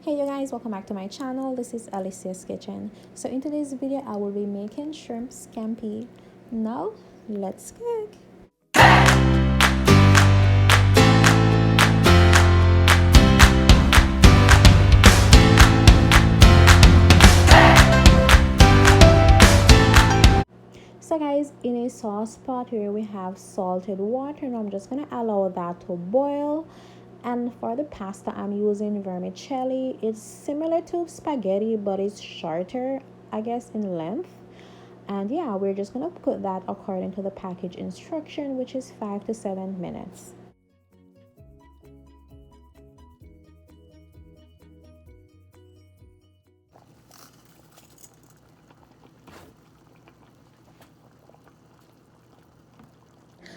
Hey you guys, welcome back to my channel. This is Alicia's Kitchen. So in today's video I will be making shrimp scampi. Now let's cook. So guys, in a sauce pot here we have salted water, and I'm just gonna allow that to boil. And for the pasta I'm using vermicelli. It's similar to spaghetti but it's shorter, I guess, in length. And yeah, we're just gonna put that according to the package instruction, which is 5 to 7 minutes.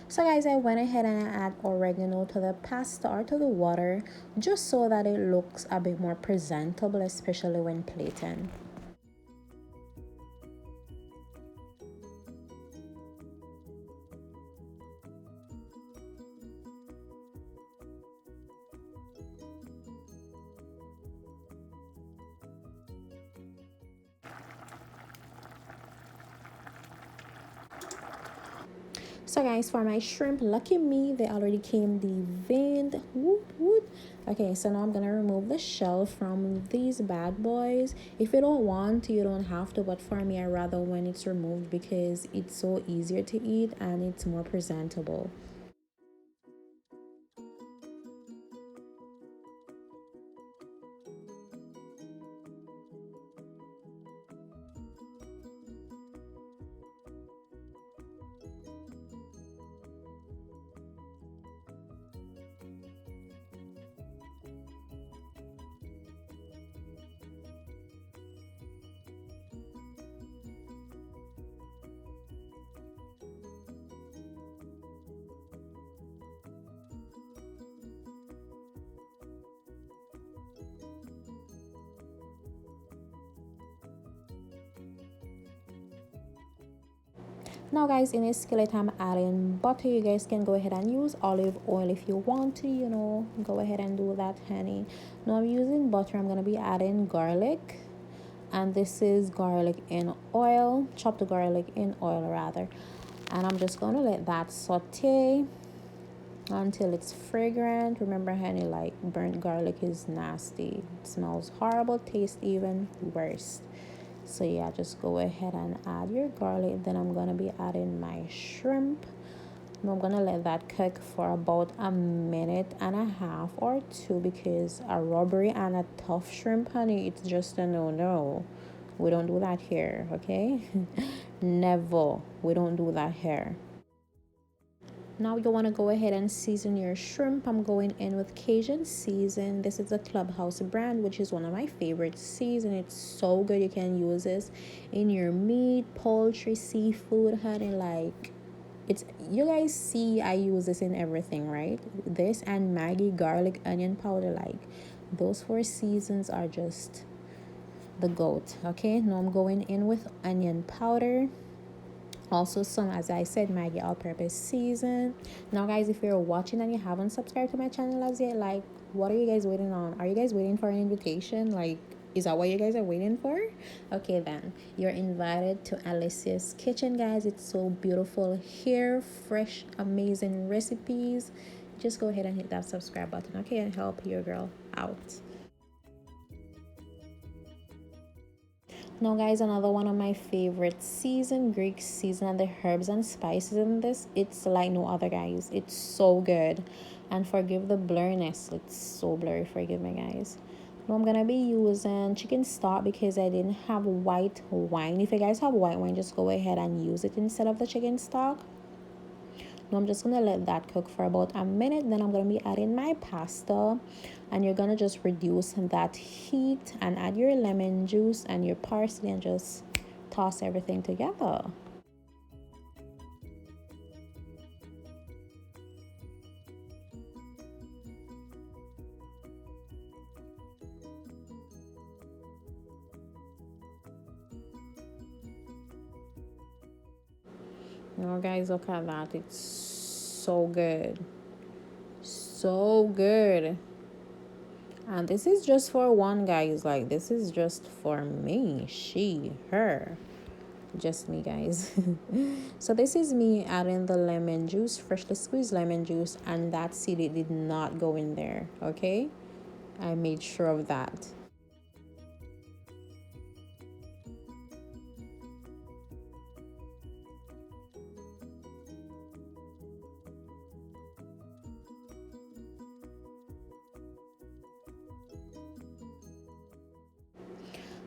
So guys, I went ahead and I add oregano to the pasta or to the water, just so that it looks a bit more presentable, especially when plating. So guys, for my shrimp, lucky me, they already came deveined. Whoop, whoop. Okay, so now I'm gonna remove the shell from these bad boys. If you don't want to, you don't have to, but for me I rather when it's removed because it's so easier to eat and it's more presentable. Now guys, in a skillet I'm adding butter. You guys can go ahead and use olive oil if you want to, go ahead and do that, honey. Now I'm using butter. I'm gonna be adding garlic, and this is garlic in oil, chopped garlic in oil rather. And I'm just gonna let that saute until it's fragrant. Remember, honey, like burnt garlic is nasty. It smells horrible, tastes even worse. So yeah, just go ahead and add your garlic. Then I'm gonna be adding my shrimp. And I'm gonna let that cook for about a minute and a half or two, because a rubbery and a tough shrimp, honey, it's just a no. We don't do that here, okay? Never. We don't do that here. Now you want to go ahead and season your shrimp. I'm going in with Cajun season. This is a Clubhouse brand, which is one of my favorite season. It's so good. You can use this in your meat, poultry, seafood, honey. Like, it's, you guys see I use this in everything, right? This and Maggi garlic onion powder, like those four seasons are just the goat. Okay, now I'm going in with onion powder, also some, as I said, Maggi all-purpose season. Now guys, if you're watching and you haven't subscribed to my channel as yet, like, what are you guys waiting on? Are you guys waiting for an invitation? Like, is that what you guys are waiting for? Okay, then you're invited to Alicia's Kitchen, guys. It's so beautiful here, fresh, amazing recipes. Just go ahead and hit that subscribe button, okay, and help your girl out. Now guys, another one of my favorite season, Greek season, and the herbs and spices in this, it's like no other, guys. It's so good. And forgive the blurriness, it's so blurry, forgive me guys. Now I'm gonna be using chicken stock because I didn't have white wine. If you guys have white wine, just go ahead and use it instead of the chicken stock. Now I'm just gonna let that cook for about a minute. Then I'm gonna be adding my pasta, and you're gonna just reduce that heat and add your lemon juice and your parsley and just toss everything together. Now guys, look at that. It's so good, so good. And this is just for one, guys. Like, this is just for me, she, her, just me, guys. So this is me adding the lemon juice, freshly squeezed lemon juice, and that seed, it did not go in there. Okay, I made sure of that.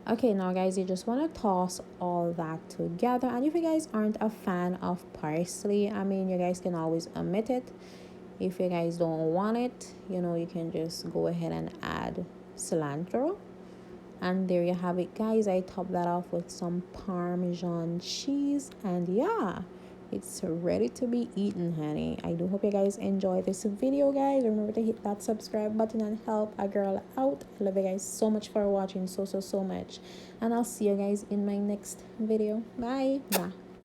Okay, now guys, you just want to toss all that together. And if you guys aren't a fan of parsley, I mean, you guys can always omit it. If you guys don't want it, you can just go ahead and add cilantro. And there you have it, guys. I top that off with some Parmesan cheese, and yeah, it's ready to be eaten, honey. I do hope you guys enjoy this video, guys. Remember to hit that subscribe button and help a girl out. I love you guys so much for watching, so much, and I'll see you guys in my next video. Bye. Bye.